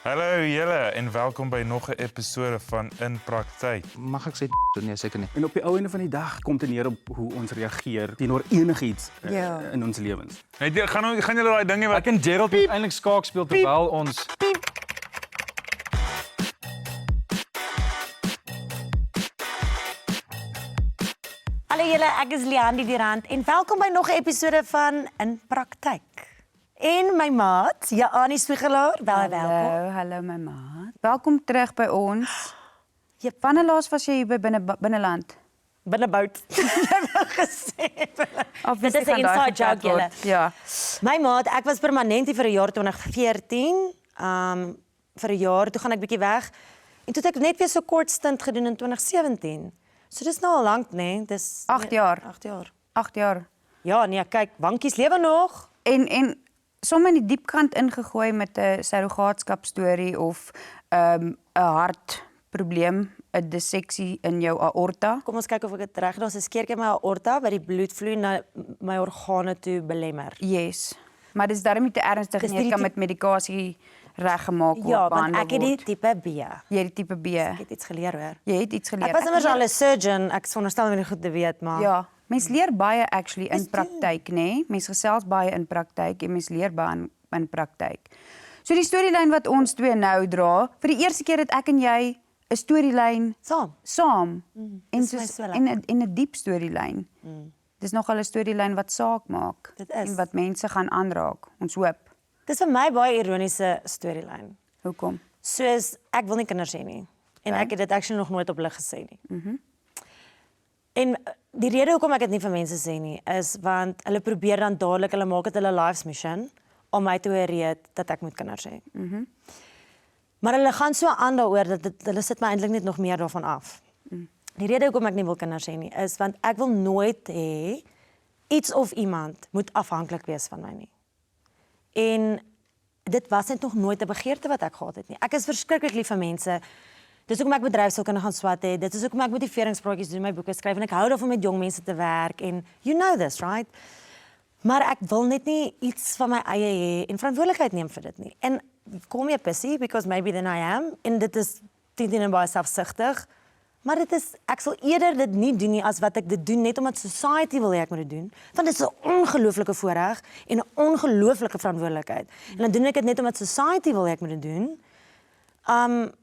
Hallo julle en welkom by nog 'n episode van In Praktyk. Mag ek sê nee, seker nie. En op die ou einde van die dag kom dit neer op hoe ons reageer teenoor enigiets in ons lewens. Hey, gaan julle daai dinge wat Ek en Gerald moet eintlik skaak speel terwyl ons Hallo julle, ek is Leandi Durant en welkom by nog 'n episode van In Praktyk. En my maat, Jaanie Swigelaar, welkom. Hallo my maat. Welkom terug by ons. Wanneer laas was jy hier by binneland? Binnebout. Jy het gesê. Dit is 'n inside joke julle. Ja. My maat, ek was permanent hier vir die jaar 2014. Vir 'n jaar, toe gaan ek bietjie weg. En toe het ek net weer so kort stint gedoen in 2017. So dis nou al lank, né? Dis 8 jaar. 8 jaar. 8 jaar. Ja, nee, kyk, bankies lewe nog. En sommer in die diepkant ingegooi met 'n surrogaatskap storie of 'n hartprobleem, 'n disseksie in jou aorta. Kom ons kyk of ek dit reg het. Daar's 'n skeurtjie in my aorta wat die bloedvloei na my organe toe belemmer. Yes. Maar dis darem nie te ernstig nie, jy kan met medikasie reggemaak word, Ja, want behandel ek het die word. tipe B. Jy het die tipe B. Ek het iets geleer hoor. Jy het iets geleer. Ek was immers al 'n surgeon, ek veronderstel om dit goed te weet, maar Ja, mens leer baie actually in Dis praktyk, nê? Mens gesels baie in praktyk en mens leer baie in praktyk. So die storielyn wat ons twee nou dra, vir die eerste keer het ek en jy 'n storielyn saam. En dis my soos so en 'n diep storielyn. Dis nogal 'n storielyn wat saak maak Dit is. en wat mense gaan aanraak. Ons hoop. dis vir my baie ironiese storielyn. Hoekom? Soos ek wil nie kinders hê nie en ek het dit actually nog nooit op lig gesê nie. En die rede hoekom ek dit nie vir mense sê nie is want hulle probeer dan dadelik, hulle maak dit hulle life's mission om my te ooreed dat ek moet kinders hê. Maar hulle gaan so aan daaroor dat hulle sit my eintlik net nog meer daarvan af. Die rede hoekom ek nie wil kinders hê nie is want ek wil nooit hê iets of iemand moet afhanklik wees van my nie. En dit was net nog nooit 'n begeerte wat ek gehad het nie. Ek is verskriklik lief vir mense. Dis hoekom ek bedryfskunde gaan swat het. Dit is hoekom ek motiveringspraatjies doen, my boeke skryf en ek hou daarvan met jong mense te werk en you know this, right? Maar ek wil net nie iets van my eie hê en verantwoordelikheid neem vir dit nie. En call me a pussy because maybe then I am en dit is teen en baie selfsugtig. Maar dit is ek sal eerder dit nie doen nie as wat ek dit doen net omdat society wil hê ek moet dit doen. Want dit is 'n ongelooflike voorreg en 'n ongelooflike verantwoordelikheid. En dan doen ek dit net omdat society wil hê ek moet dit doen.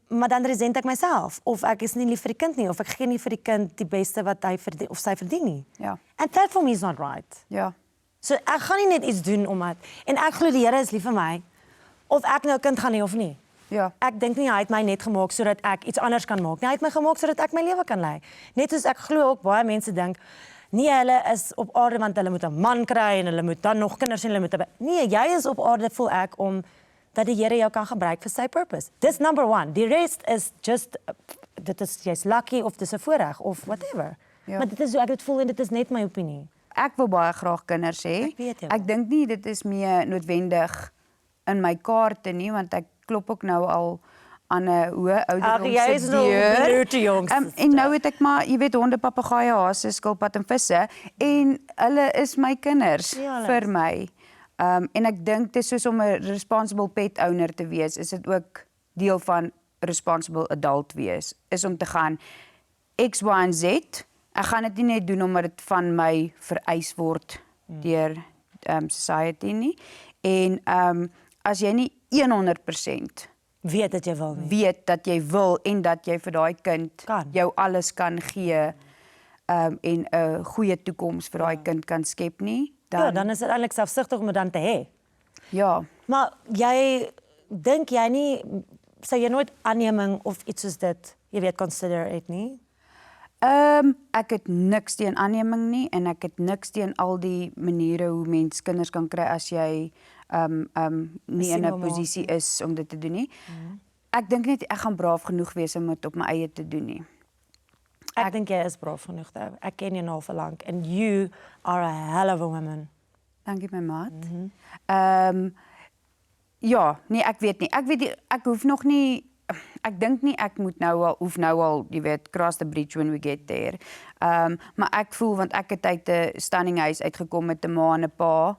Maar dan resent ek myself of ek is nie lief vir die kind nie of ek gee nie vir die kind die beste wat hy verdien of sy verdien nie. Ja. And that for me is not right. Ja. So ek gaan nie net iets doen omdat en ek glo die Here is lief vir my of ek nou 'n kind gaan hê of nie. Ja. Ek dink nie hy het my net gemaak sodat ek iets anders kan maak nie. Hy het my gemaak sodat ek my lewe kan lei. Net soos ek glo ook baie mense dink nee, hulle is op aarde want hulle moet 'n man kry en hulle moet dan nog kinders en hulle moet nee, jy is op aarde voel ek om dat die Here jou kan gebruik vir sy purpose. Dis number 1. Die rest is just dit is jy's lucky of dis 'n voorreg of whatever. Ja. Maar dit is hoe ek dit voel en dit is net my opinie. Ek wil baie graag kinders hê. Ek weet jy Ek dink nie dit is meer noodwendig in my kaarte nie, want ek klop ook nou al aan 'n hoë ouderdom Ag, jy is nog blote jongs. En nou het ek maar, jy weet, honde, papegaaie, hase, skilpad en visse en hulle is my kinders Ja, hulle vir my. En ek dink dit is soos om 'n responsible pet owner te wees, is dit ook deel van responsible adult wees, is om te gaan X, Y en Z. Ek gaan dit nie net doen omdat dit van my vereis word deur society nie. En as jy nie 100% Weet dat jy wil nie. weet dat jy wil en dat jy vir daai kind Kan. jou alles kan gee en 'n goeie toekoms vir daai kind kan skep nie, Ja, dan is dit eintlik selfsugtig om dit dan te hê. ja. Maar jy dink jy nie sou jy nooit aanneming of iets soos dit, jy weet, consider het nie? Ek het niks teen aanneming nie en ek het niks teen al die maniere hoe mens kinders kan kry as jy nie in 'n Single posisie is om dit te doen nie. Ek dink net ek gaan braaf genoeg wees om dit op my eie te doen nie. Ek dink jy is braaf genoeg daar. Ek ken jou nou al vir lank and you are a hell of a woman. Dankie my maat. Ja, nee, ek weet nie. Ek hoef nog nie ek dink nie ek moet hoef nou al, jy weet, cross the bridge when we get there. Maar ek voel, want ek het uit 'n stunning huis uitgekom met 'n ma en 'n pa,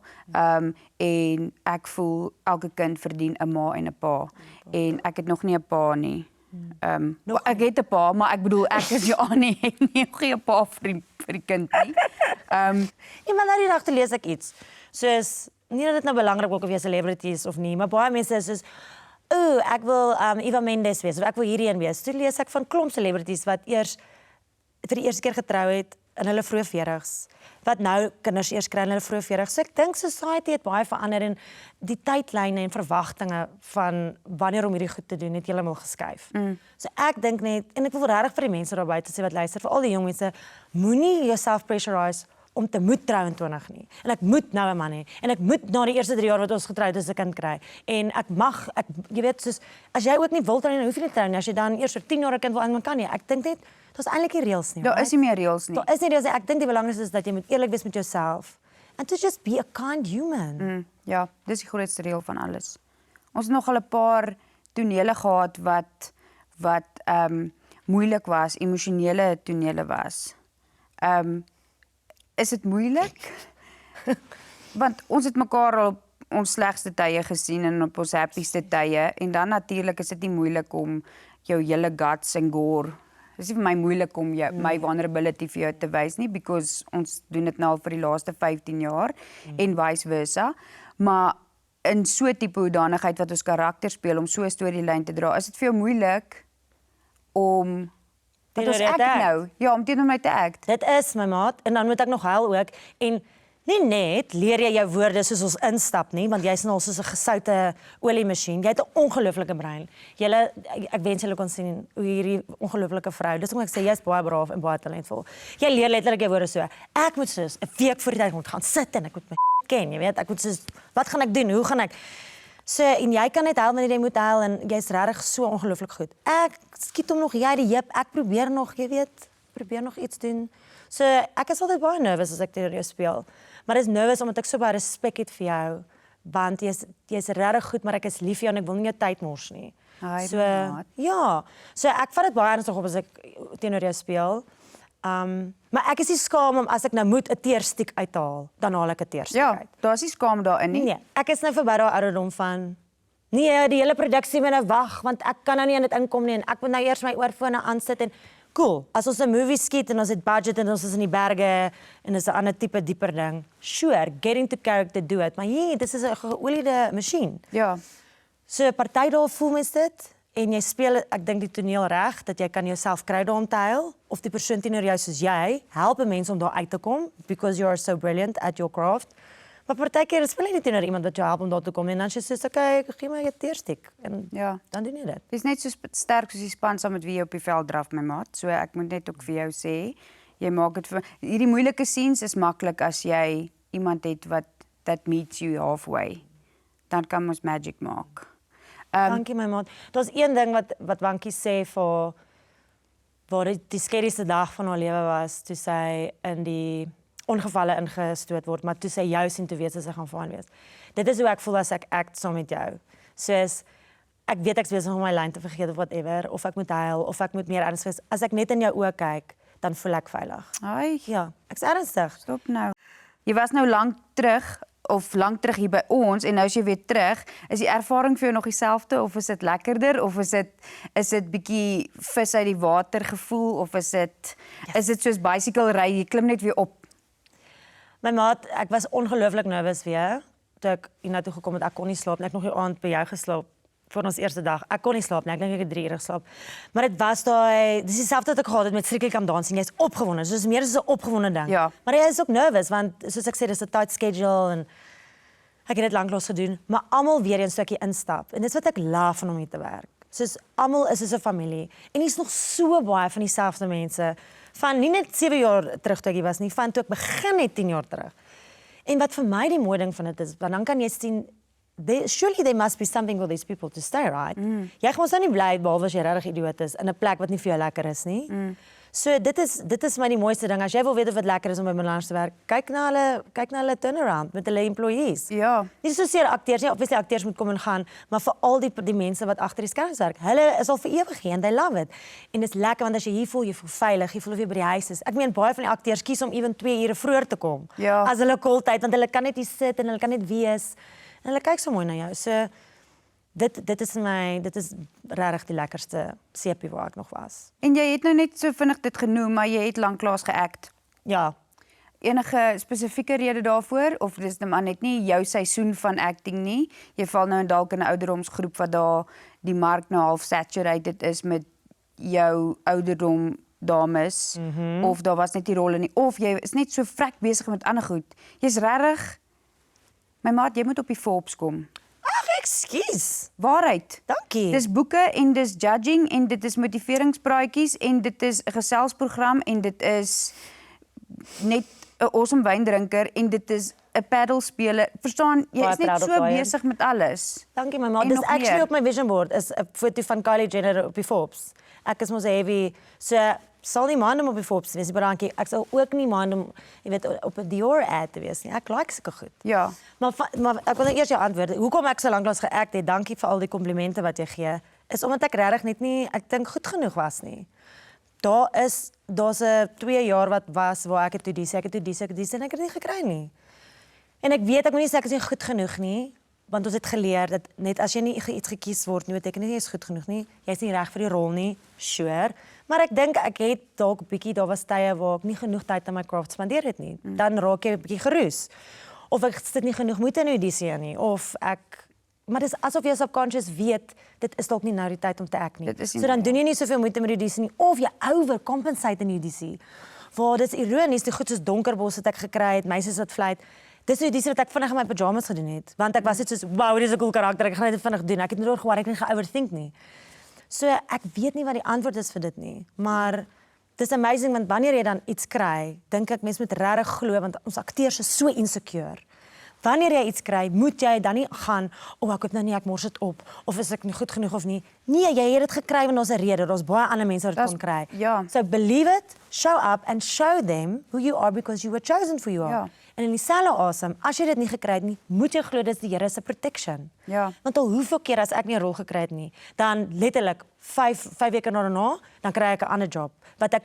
en ek voel elke kind verdien 'n ma en 'n pa. En ek het nog nie 'n pa nie. Ek het 'n pa, maar ek bedoel ek is nie, ek het nie geen pa vir die kind nie. Maar nou die dag te lees ek iets. Soos nie dat dit nou belangrik ook of jy 'n celebrity is of nie, maar baie mense is soos ek wil Eva Mendes wees of ek wil hierdie een wees. Toe lees ek van klomp celebrities wat eers vir die eerste keer getrou het in hulle vroeë 40's, wat nou kinders eers kry in hulle vroeë 40's. So ek dink society het baie verander en die tydlyne en verwagtinge van wanneer om hierdie goed te doen het heeltemal geskuif. So ek dink net, en ek wil regtig vir die mense daar buite sê wat luister, vir al die jong mense, moenie jouself pressurize om te moet trou in 20 nie. En ek moet nou 'n man hê. En ek moet na die eerste 3 jaar wat ons getroud is 'n kind kry. En jy weet, soos as jy ook nie wil trou nie, hoef jy nie trou nie. As jy dan eers vir 10 jaar 'n kind wil hê, kan jy. Ek dink net daar's eintlik nie reëls nie. Daar is nie meer reëls nie. Daar is nie reëls nie. Ek dink die belangrikste is dat jy moet eerlik wees met jouself. And to just be a kind human. Ja, dis die grootste reël van alles. Ons het nog al 'n paar tonele gehad wat moeilik was, emosionele tonele was. Is dit moeilik? Want ons het mekaar al op ons slegste tye gesien en op ons happieste tye en dan natuurlik is dit nie moeilik om jou hele guts en gore. Dit is nie vir my moeilik om my vulnerability vir jou te wys nie, because ons doen dit nou al vir die laaste 15 jaar en vice versa. Maar in so 'n tipe hoedanigheid wat ons karakter speel om so 'n storielyn te dra, is dit vir jou moeilik om wat ons act nou. Ja, om teenoor my te act. Dit is my maat en dan moet ek nog huil ook en nie net leer jy jou woorde soos ons instap nie, want jy's nou soos 'n gesoute oliemasjien. Jy het 'n ongelooflike brein. Ek wens julle kon sien hoe hierdie ongelooflike vrou. Dis hoekom ek sê jy's baie braaf en baie talentvol. Jy leer letterlik jou woorde so. Ek moet soos 'n week voor die tyd moet gaan sit en ek moet my ken, jy weet. Ek moet soos wat gaan ek doen? Hoe gaan ek? So en jy kan net help wanneer jy moet huil en jy's regtig so ongelooflik goed. Ek skiet hom nog jy die heup. Ek probeer nog, jy weet, nog iets doen. So ek is altyd baie nervous as ek teenoor jou speel. Maar dis nervous omdat ek so baie respek het vir jou, want jy's regtig goed, maar ek is lief vir jou en ek wil nie jou tyd mors nie. So ja, so ek vat dit baie ernstig op as ek teenoor jou speel. Maar ek is nie skaam om as ek nou moet 'n teerstik uithaal, dan haal ek 'n teerstik uit. Ja, daar's nie skaam daarin nie. Nee, ek is nou verby daai ouderdom van nee, die hele produksie moet nou wag want ek kan nou nie in dit inkom nie en ek moet nou eers my oorfone aansit en cool. As ons 'n movie skiet en ons het budget en ons is in die berge en dis 'n ander tipe dieper ding. Sure, getting to character do it. Maar hier, dis is 'n geoliede masjien. Ja. So party daar voel mens dit en jy speel ek dink die toneel reg dat jy kan jouself kry daarom te huil of die persoon teenoor jou soos jy help 'n mens om daar uit te kom because you are so brilliant at your craft. Maar partykeer speel jy nie teenoor iemand wat jou help om daar te kom en dan sê jy okay, gee my 'n teerstik en ja, dan doen jy dit. Dis net so sterk soos die span saam met wie jy op die veld draf, my maat. So ek moet net ook vir jou sê, jy maak dit vir hierdie moeilike scenes is maklik as jy iemand het wat that meets you halfway. Dan kan ons magic maak. Dankie my maat. Daar's een ding wat Wankie sê vir waar die skerrieste dag van haar lewe was, toe sy in die ongevalle ingestoot word, maar toe sy jou sien toe weet sy gaan fyn wees. Dit is hoe ek voel as ek act saam met jou. Soos ek weet ek's besig om my lyn te vergeet of whatever, of ek moet huil of ek moet meer ernstig wees. As ek net in jou oë kyk, dan voel ek veilig. Ai, Ja, ek's ernstig. stop nou. Jy was nou lank terug hier by ons en nou as jy weer terug, is die ervaring vir jou nog dieselfde of is dit lekkerder of is dit bietjie vis uit die water gevoel of is dit soos bicycle ry, jy klim net weer op? My maat, ek was ongelooflik nervus weer toe ek hiernatoe gekom het. Ek kon nie slaap nie. Ek nog die aand by jou geslaap vir ons eerste dag. Ek kon nie slaap nie. Ek dink ek het 3 ure geslaap. Maar dit was dis dieselfde wat ek gehad het met Strictly Come Dancing. Jy's opgewonde. So dis meer as 'n opgewonde ding. Ja. Maar jy is ook nervous want soos ek sê, dis 'n tight schedule en ek het dit lanklaas gedoen, maar almal weer 'n stukkie instap. En dis wat ek love van om hier te werk. Soos almal is 'n familie en hier's nog so baie van dieselfde mense van nie net 7 jaar terug toe ek hier was nie, van toe ek begin het 10 jaar terug. En wat vir my die mooi ding van dit is, want dan kan jy sien surely there must be something for these people to stay, right? Jy gaan ons nou nie bly behalwe as jy regtig idioot is in 'n plek wat nie vir jou lekker is nie. So dit is my die mooiste ding. As jy wil weet of dit lekker is om by Milans te werk, kyk na hulle turnaround met hulle employees. Ja. Nie soseer akteurs nie, obviously akteurs moet kom en gaan, maar vir al die mense wat agter die skerms werk. Hulle is al vir ewig hier en they love it. En dit is lekker want as jy hier voel, jy voel veilig, jy voel of jy by die huis is. Ek meen baie van die akteurs kies om ewen 2 ure vroeër te kom. Ja. As hulle kooltyd want hulle kan net hier sit en hulle kan net wees. En hulle kyk so mooi na jou. So dit is regtig die lekkerste sepie waar ek nog was. En jy het nou net so vinnig dit genoem, maar jy het lanklaas geact. Ja. Enige spesifieke rede daarvoor of dis nou maar net nie jou seisoen van acting nie? Jy val nou dalk in 'n ouderdomsgroep wat daar die mark nou half saturated is met jou ouderdom dames of daar was net die rolle nie of jy is net so vrek besig met ander goed. Jy's regtig my maat, jy moet op die Forbes kom. Ag, ekskuus. Waarheid. Dankie. Dis boeke en dis judging en dit is motiveringspraatjies en dit is 'n geselsprogram en dit is net 'n awesome wyndrinker en dit is 'n paddelspeler. Verstaan, jy is net so besig met alles. Dankie my maat. Dis actually op my vision board is 'n foto van Kylie Jenner op die Forbes. Ek is mos 'n heavy so sal nie mind om op die Forbes te wees, maar dankie. Ek sal ook nie mind om, jy weet, op 'n Dior ad te wees nie. Ek like sulke goed. Ja. Maar ek wil nou eers jou antwoord. Hoekom ek so lanklaas geact het? Dankie vir al die komplimente wat jy gee. Is omdat ek regtig net nie, ek dink goed genoeg was nie. Daar's 'n 2 jaar wat was waar ek het toe dis en ek het dit nie gekry nie. En ek weet ek moet nie sê ek is nie goed genoeg nie, want ons het geleer dat net as jy nie iets gekies word nie, beteken dit nie jy is goed genoeg nie. Jy's nie reg vir die rol nie. Sure. Maar ek dink ek het dalk 'n bietjie, daar was tye waar ek nie genoeg tyd aan my craft spandeer het nie. Dan raak jy 'n bietjie geroes. Of ek sit nie genoeg moeite in audisie nie of maar dis asof jy subconscious weet dit is dalk nie nou die tyd om te act nie. So dan doen jy nie soveel moeite met die audisie nie of jy overcompensate in die audisie. Waar dit is ironies, die goed soos Donkerbos wat ek gekry het, meisies wat vlieg. Dis die audisie wat ek vinnig in my pyjamas gedoen het, want ek was net soos wow, dis 'n cool karakter, ek gaan dit vinnig doen. Ek het nie oor gehoor, ek het nie ge-overthink nie. So ek weet nie wat die antwoord is vir dit nie, maar dis amazing want wanneer jy dan iets kry, dink ek mense moet regtig glo want ons akteurs is so insecure. Wanneer jy iets kry, moet jy dan nie gaan, ek hoop nou nie ek mors dit op of is ek nie goed genoeg of nie. Nee, jy het dit gekry want daar's 'n rede. Daar's baie ander mense wat dit kon kry. Ja. So believe it, show up and show them who you are because you were chosen for you are. Ja. En in dieselfde asem, as jy dit nie gekry het nie, moet jy glo dis die Here se protection. Ja. Want al hoeveel keer as ek nie 'n rol gekry het nie, dan letterlik 5 weke daarna, dan kry ek 'n ander job wat ek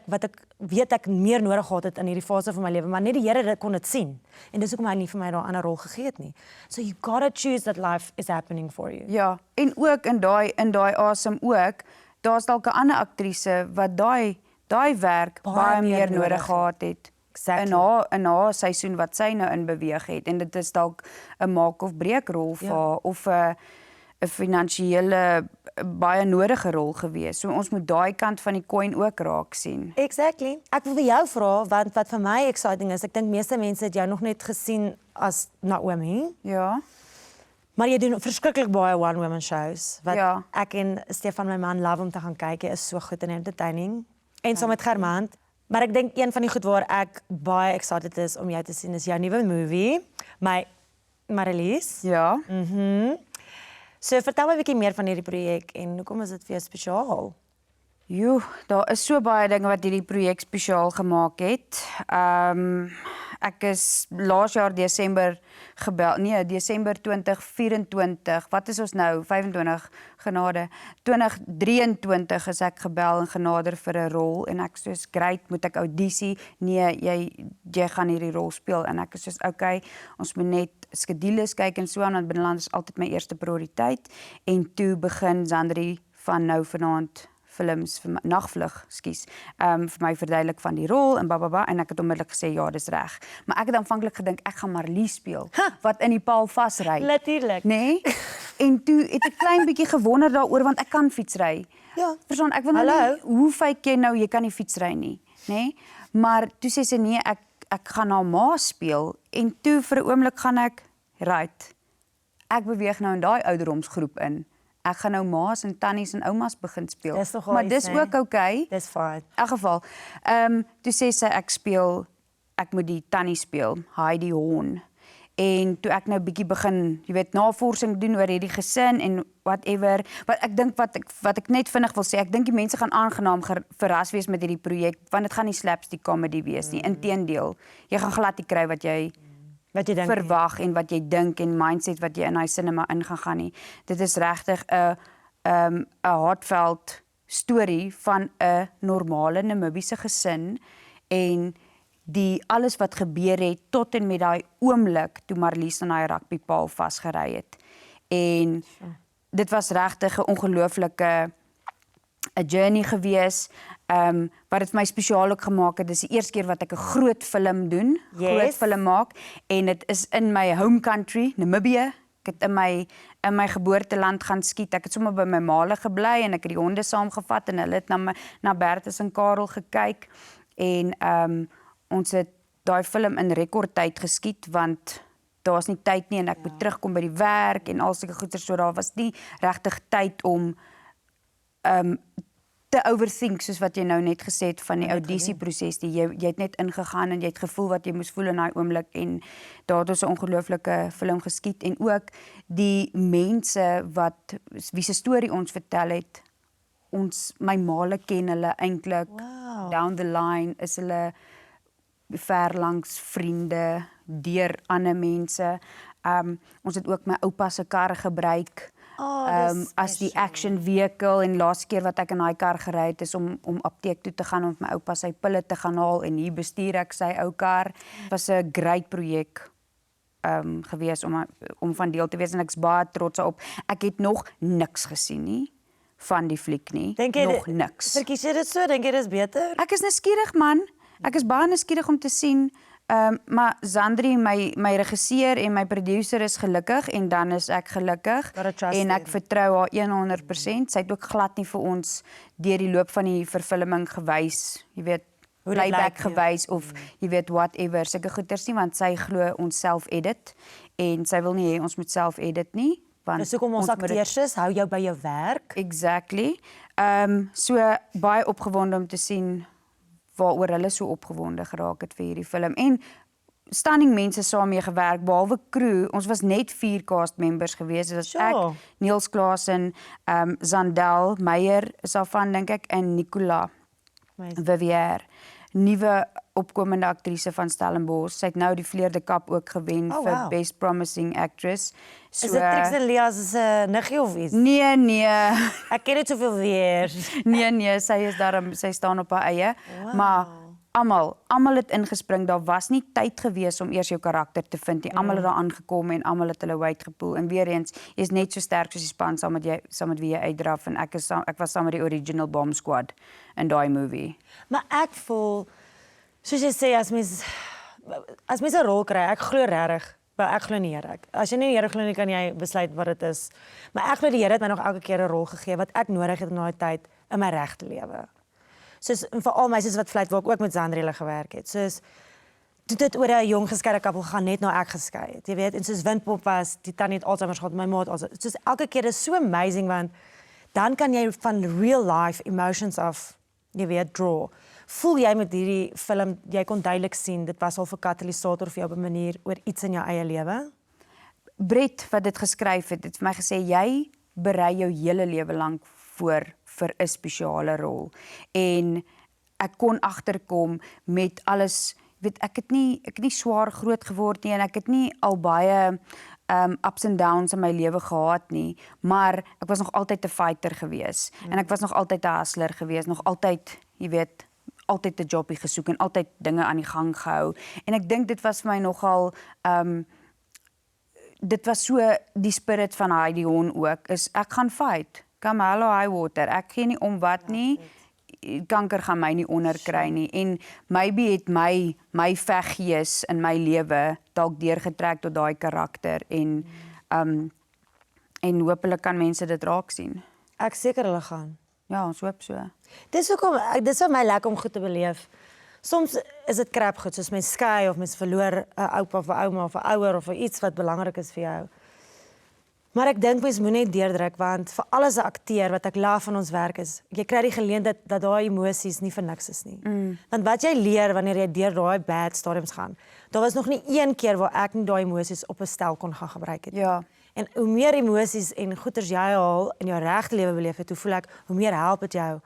weet ek meer nodig gehad het in hierdie fase van my lewe, maar net die Here kon dit sien. En dis hoekom hy nie vir my daai ander rol gegee het nie. So you gotta choose that life is happening for you. Ja, en ook in daai asem ook, daar's dalk 'n ander aktrise wat daai werk baie meer nodig gehad het. Exactly. In haar seisoen wat sy nou in beweeg het en dit is dalk 'n maak of breek rol vir haar of 'n finansiële baie nodige rol gewees. So ons moet daai kant van die coin ook raak sien. Exactly. Ek wil vir jou vra want wat vir my exciting is, ek dink meeste mense het jou nog net gesien as Naomi. Ja. Maar jy doen verskriklik baie one woman shows wat Ja. ek en Stefan my man love om te gaan kyk. Hy is so goed in entertaining en saam met Germant. Maar ek dink een van die goed waar ek baie excited is om jou te sien is jou nuwe movie, my Marlies. Ja. So vertel my 'n bietjie meer van hierdie projek en hoekom is dit vir jou spesiaal? Jo, daar is so baie dinge wat hierdie projek spesiaal gemaak het. Ek is laas jaar Desember gebel. Nee, Desember 2024. Wat is ons nou? 25 genade. 2023 is ek gebel en genader vir 'n rol en ek soos great, moet ek audisie? Nee, jy gaan hierdie rol speel en ek is soos okay, ons moet net skedules kyk en so aan want binneland is altyd my eerste prioriteit en toe begin Zandri van nou vanaand films vir nagvlug, skus. Vir my verduidelik van die rol en bababa en ek het onmiddellik gesê ja, dis reg. Maar ek het aanvanklik gedink ek gaan Marlies speel wat in die paal vasry. Natuurlik. Nee? En toe het ek klein bietjie gewonder daaroor want ek kan fietsry. Ja. Verstaan, ek wil nou nie, hoe fake jy nou jy kan nie fietsry nie, nê? Maar toe sê sy nee, ek gaan na ma speel en toe vir 'n oomblik gaan ek right. Ek beweeg nou in daai ouderdomsgroep in. Ek gaan nou ma's en tannies en oumas begin speel. Maar dis ook okay. Dis fine. In elk geval, toe sê sy ek moet die tannie speel, Heidi Horn. En toe ek nou bietjie begin, jy weet, navorsing doen oor hierdie gesin en whatever, wat ek dink wat ek net vinnig wil sê, ek dink die mense gaan aangenaam verras wees met hierdie projek, want dit gaan nie slapstick comedy wees nie. Inteendeel, jy gaan glad nie kry wat jy verwag en wat jy dink en mindset wat jy in daai cinema in gaan nie. Dit is regtig 'n heartfelt storie van 'n normale Namibiese gesin en die alles wat gebeur het tot en met daai oomblik toe Marlies aan daai rugbypaal vasgery het. En dit was regtig 'n ongelooflike 'n journey gewees. Wat dit vir my spesiaal ook gemaak het, dis die eerste keer wat ek 'n groot film doen, groot film maak en dit is in my home country, Namibië. Ek het in my geboorteland gaan skiet. Ek het sommer by my maale gebly en ek het die honde saamgevat en hulle het na Bertus en Karel gekyk en ons het daai film in rekordtyd geskiet want daar's nie tyd nie en ek moet terugkom by die werk en al sulke goeie, so daar was nie regtig tyd om te overthink soos wat jy nou net gesê het van die audisieproses. Jy het net ingegaan en jy het gevoel wat jy moes voel in daai oomblik en daar het ons 'n ongelooflike film geskiet en ook die mense wie se storie ons vertel het. My maale ken hulle eintlik down the line, is hulle ver langs vriende, deur ander mense. Ons het ook my oupa se kar gebruik as die action vehicle en laaste keer wat ek in daai kar gery het is om apteek toe te gaan om my oupa sy pille te gaan haal en hier bestuur ek sy ou kar. Dit was 'n great projek gewees om van deel te wees en ek's baie trots op. Ek het nog niks gesien nie van die fliek nie. Nog niks. Verkies jy dit so? Dink jy dis beter? Ek is nuuskierig man. Ek is baie nuuskierig om te sien. Maar Zandri, my regisseur en my producer is gelukkig en dan is ek gelukkig en ek vertrou haar 100%. Sy het ook glad nie vir ons deur die loop van die vervulling gewys, jy weet, playback gewys of jy weet whatever, sulke goeters nie, want sy glo ons self edit en sy wil nie hê ons moet self edit nie. Dis hoekom ons akteurs is, hou jou by jou werk. Exactly. So baie opgewonde om te sien waaroor hulle so opgewonde geraak het vir hierdie film. En stunning mense saam mee gewerk, behalwe crew, ons was net 4 cast members gewees. Dit was ek, Niels Klaasen, Zandel Meyer is daarvan dink ek en Nicola Vivier, nuwe opkomende aktrise van Stellenbosch. Sy het nou die Vleerde Kap ook gewen vir Best Promising Actress. So, is dit Trix en Leas is 'n niggie of iets? Nee. Ek ken dit soveel weer. Nee, sy staan op haar eie. Maar almal het ingespring. Daar was nie tyd gewees om eers jou karakter te vind nie. Almal het daar aangekom en almal het hulle weight gepoel. En weer eens, jy is net so sterk soos die span saam met wie jy uitdraf en ek was saam met die original Bomb Squad in daai movie. Maar ek voel soos jy sê as mens 'n rol kry, ek glo regtig. Ek glo nie Here. As jy nie Here glo nie, kan jy besluit wat dit is. Maar ek glo die Here het my nog elke keer 'n rol gegee wat ek nodig het in daai tyd in my regte lewe. Soos veral meisies wat vlei waar ek ook met Zandri gewerk het. Soos toe dit oor 'n jong geskeide koppel gaan net nou ek geskei het. Jy weet, en soos Windpop was, die tannie het Alzheimer gehad, my ma het Alzheimer. Soos elke keer is so amazing want dan kan jy van real life emotions af, jy weet, draw. Voel jy met hierdie film, jy kon duidelik sien, dit was al 'n katalisator vir jou op 'n manier oor iets in jou eie lewe? Brett wat dit geskryf het vir my gesê, jy berei jou hele lewe lank voor vir 'n spesiale rol. En ek kon agterkom met alles, weet ek het nie swaar groot geword nie en ek het nie al baie ups and downs in my lewe gehad nie, maar ek was nog altyd 'n fighter gewees en ek was nog altyd 'n hustler gewees, nog altyd, jy weet, altyd 'n jobie gesoek en altyd dinge aan die gang gehou. En ek dink dit was vir my nogal dit was so die spirit van Heidi Hon ook, is ek gaan fight. Come hello high water. Ek gee nie om wat nie. Kanker gaan my nie onderkry nie. En maybe het my veggees in my lewe dalk deurgetrek tot daai karakter en hopelik kan mense dit raak sien. Ek seker hulle gaan. Ja, ons hoop so. Dis vir my lekker om goed te beleef. Soms is dit krap goed, soos mens skei of mens verloor 'n oupa of 'n ouma of 'n ouer of iets wat belangrik is vir jou. Maar ek dink mens moet net deurdruk want vir al 'n akteur wat ek love van ons werk is, jy kry die geleentheid dat daai emosies nie vir niks is nie. Want wat jy leer wanneer jy deur daai bad stadiums gaan, daar was nog nie een keer waar ek nie daai emosies op 'n stel kon gaan gebruik het. Ja. En hoe meer emosies en goeters jy al in jou regte lewe beleef het, hoe voel ek, hoe meer help dit jou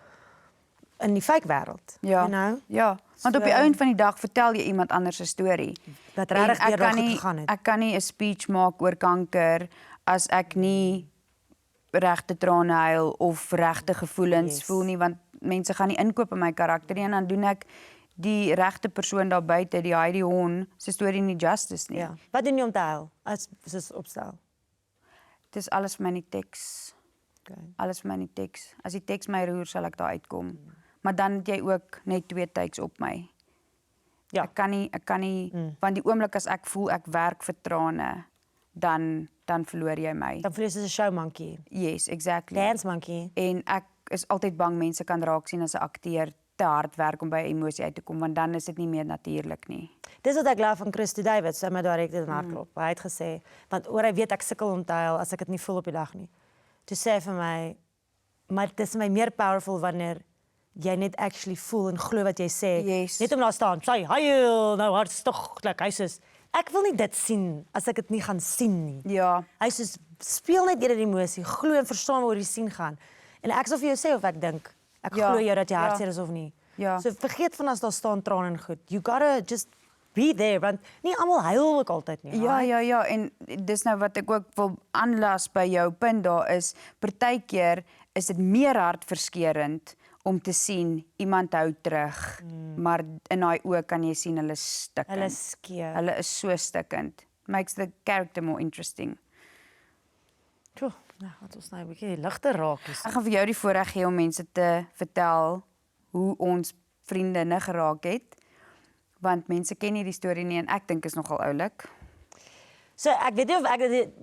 in die fake wêreld. Ja. You know? Ja, want op die einde van die dag vertel jy iemand anders 'n storie. Wat En regtig ek deur kan daai goed nie gegaan het. ek kan nie 'n speech maak oor kanker as ek nie regte trane huil of regte gevoelens voel nie, want mense gaan nie inkoop in my karakter nie en dan doen ek die regte persoon daar buite, die Heidi Hon se storie nie justice nie. Ja. Wat doen jy om te huil as soos opstel? Dit is alles vir my in die teks. Okay. Alles vir my in die teks. As die teks my roer, sal ek daar uitkom. Maar dan het jy ook net 2 takes op my. Ja. Ek kan nie want die oomblik as ek voel ek werk vir trane, dan verloor jy my. Dan voel jy soos 'n show monkey, Yes, exactly. dance monkey. En ek is altyd bang mense kan raak sien as 'n akteur te hard werk om by 'n emosie uit te kom, want dan is dit nie meer natuurlik nie. Dis wat ek glo van Christo David, sy my direkteur in hardloop. Hy het gesê, want oor hy weet ek sukkel om te huil as ek dit nie voel op die dag nie. Toe sê hy vir my, maar dit is my meer powerful wanneer jy net actually voel en glo wat jy sê. Yes. Net om daar staan, sy huil, nou hartstoglik. Hy sê, ek wil nie dit sien as ek dit nie gaan sien nie. Ja, Hy sê, speel net eerder die emosie, glo en verstaan waar die sien gaan. En ek sal vir jou sê of ek dink, ek glo jou dat jy hartseer is of nie. Ja. So vergeet van as daar staan trane en goed. You gotta just be there, want nie almal huil ook altyd nie. ja, en dis nou wat ek ook wil aanlas by jou punt daar is, partykeer is dit meer hartverskeurend om te sien iemand hou terug, maar in daai oë kan jy sien hulle is stikkend. Hulle is skeer. Hulle is so stikkend. Makes the character more interesting. Tjoh, nou, wat ons nou 'n bietjie ligter raak hier. Ek gaan vir jou die voorreg gee om mense te vertel hoe ons vriendinne geraak het, want mense ken nie die storie nie en ek dink is nogal oulik. So ek weet nie of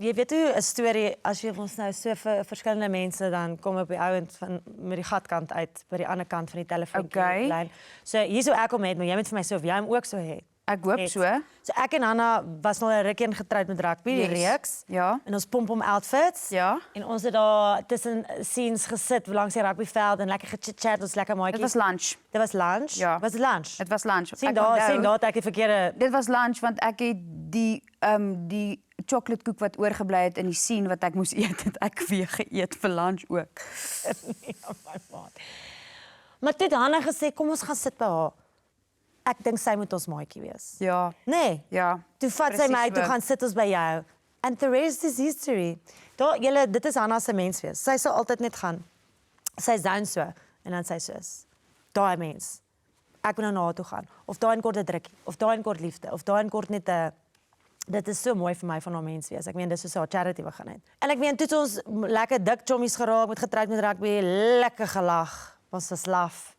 jy weet hoe 'n storie as jy ons nou so vir verskillende mense dan kom op die ouend van met die gatkant uit by die ander kant van die telefoontjie lyn. So hier sou ek hom het, maar jy moet vir my sê of jy hom ook so het. Ek hoop so. So ek en Hanna was nog 'n rukkie getroud met rugby, die reeks. Ja. En ons pomp om outfits. Ja. En ons het daar tussen scenes gesit langs die rugbyveld en lekker gechit-chat, ons lekker maatjies. Dit was lunch. Dit was lunch? Ja. Was dit lunch? Dit was lunch. Sien Ek daar, onthou- sien daar het ek die verkeerde. Dit was lunch want ek het die chocoladekoek wat oorgebly het in die scene wat ek moes eet, het ek weer geëet vir lunch ook. Nee, my maat. Maar dit Hanna gesê, kom ons gaan sit by haar. Ek dink sy moet ons maatjie wees. Ja. Nee. Ja. Toe vat sy Presies my, toe so. gaan sit ons by jou. And the rest is history. Daar julle, dit is Hanna se mens wees. Sy sal altyd net gaan. Sy's down so en dan sy soos daai mens. Ek wil nou na haar toe gaan. Of daai kort 'n drukkie, of daai kort liefde, of daai kort net 'n dit is so mooi vir my van haar mens wees. Ek meen dis so 'n charity begin het. En ek meen toe het ons lekker dik chommies geraak met getroud met rugby, lekker gelag. Ons was laf.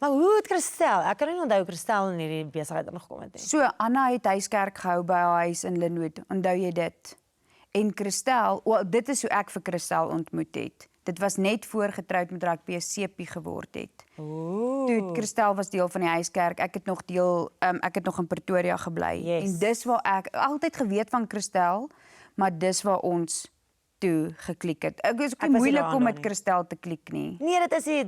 Maar hoe het Christel? Ek kan nie onthou Christel in hierdie besigheid ingekom het nie. So Anna het huiskerk gehou by haar huis in Linwood. Onthou jy dit? En Christel, dit is hoe ek vir Christel ontmoet het. Dit was net voor getroud met rugby 'n sepie geword het. Toe Christel was deel van die huiskerk. Ek het nog in Pretoria gebly. Yes. En dis waar ek altyd geweet van Christel, maar dis waar ons toe geklik het. Ek is ook nie was nie moeilik daaraan om met nie. Christel te klik nie. Nee, dit is nie.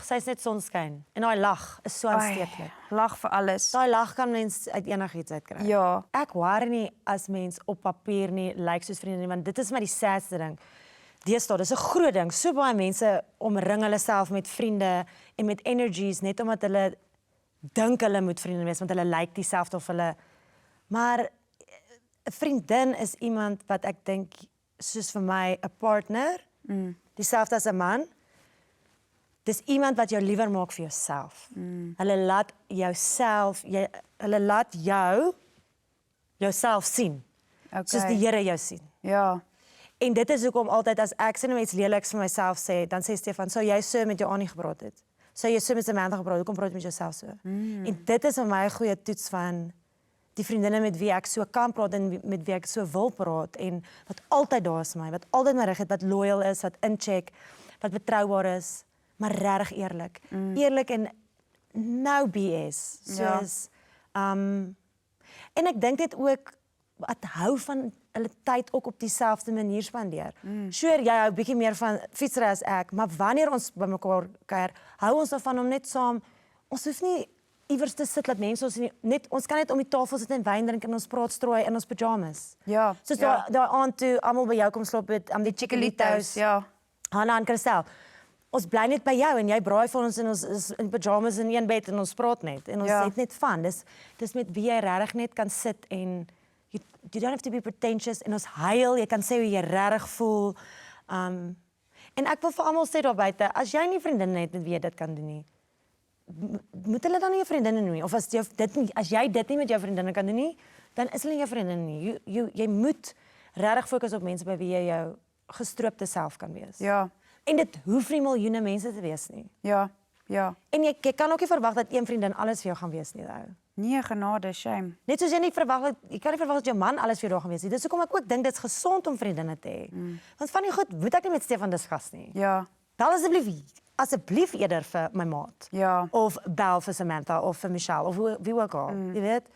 Sy's net sonskyn. En daai lag is so aansteeklik. Lag vir alles. Daai lag kan mens uit enigiets uitkry. Ja. Ek worry nie as mens op papier nie lyk soos vriende nie, want dit is maar die sadste ding. Deesdae, dis 'n groot ding. So baie mense omring hulle self met vriende en met energies net omdat hulle dink hulle moet vriende wees, want hulle lyk dieselfde of hulle. Maar 'n vriendin is iemand wat ek dink soos vir my 'n partner, dieselfde as 'n man. Dis iemand wat jou liewer maak vir jouself. Hulle laat hulle laat jouself sien. Okay. Soos die Here jou sien. Ja. En dit is hoekom altyd as ek sien iets leeliks vir myself sê, dan sê Stefan, sou jy so met jou Annie gepraat het? Sou jy so met Samantha gepraat het? Hoekom praat jy met jouself so? En dit is vir my 'n goeie toets van die vriendinne met wie ek so kan praat en met wie ek so wil praat en wat altyd daar is vir my, wat altyd my rug het, wat loyal is, wat incheck, wat betroubaar is, maar regtig eerlik. Eerlik en no BS. Soos en ek dink dit ook wat hou van hulle tyd ook op dieselfde manier spandeer. Sure, jy hou bietjie meer van fietsry as ek, maar wanneer ons bymekaar kuier, hou ons daarvan om net saam, ons hoef nie iewers te sit dat mense ons kan net om die tafel sit en wyn drink en ons praat strooi in ons pyjamas. Ja. Soos daai aand toe almal by jou kom slaap het, die Chiquilitos, ja. Hanna en Christel. Ons bly net by jou en jy braai vir ons en ons is in pyjamas in een bed en ons praat net en ons het net van. Dis met wie jy regtig net kan sit en you don't have to be pretentious en ons huil, jy kan sê hoe jy regtig voel. En ek wil vir almal sê daar buite, as jy nie vriendinne het met wie jy dit kan doen nie, moet hulle dan nie jou vriendinne noem nie. Of as jy dit nie met jou vriendinne kan doen nie, dan is hulle nie jou vriendinne nie. Jy moet regtig fokus op mense by wie jy jou gestroopte self kan wees. Ja. En dit hoef nie miljoene mense te wees nie. Ja. Ja. En jy kan ook nie verwag dat een vriendin alles vir jou gaan wees nie, ou. Nee, genade, shame. Net soos jy kan nie verwag dat jou man alles vir jou gaan wees nie. Dis hoekom ek ook dink dit's gesond om vriendinne te hê. Want van die goed moet ek nie met Stefan discuss nie. Ja. Bel asseblief eerder vir my maat. Ja. Of bel vir Samantha of vir Michelle of wie ook al, jy weet.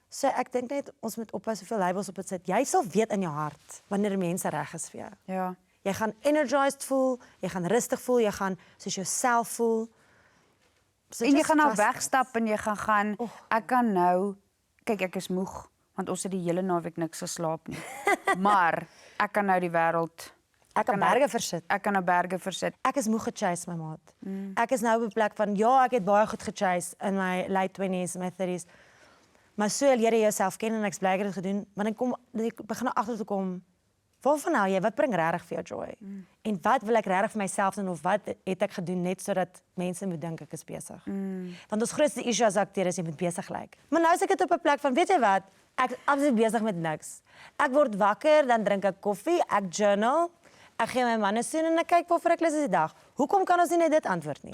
So ek dink net ons moet ophou soveel labels op dit sit. Jy sal weet in jou hart wanneer mense reg is vir jou. Ja. Jy gaan energized voel, jy gaan rustig voel, jy gaan soos jouself voel. So En jy just gaan nou trust wegstap en jy gaan ek kan nou kyk ek is moeg want ons het die hele naweek niks geslaap nie. Maar ek kan nou die wêreld Ek kan berge versit. Ek kan nou berge versit. Ek is moeg gechase my maat. Ek is nou op 'n plek van ja, ek het baie goed gechase in my late 20s, my 30s. Maar so leer jy jouself ken en ek's bly ek het dit gedoen, want ek begin agter te kom. Waarvan hou jy? Wat bring regtig vir jou joy? En wat wil ek regtig vir myself doen of wat het ek gedoen net sodat mense moet dink ek is besig? Want ons grootste issue as akteur is jy moet besig lyk. Maar nou is ek dit op 'n plek van weet jy wat? Ek is absoluut besig met niks. Ek word wakker, dan drink ek koffie, ek journal, ek gee my man 'n soen en ek kyk waarvoor ek lus is die dag. Hoekom kan ons nie net dit antwoord nie?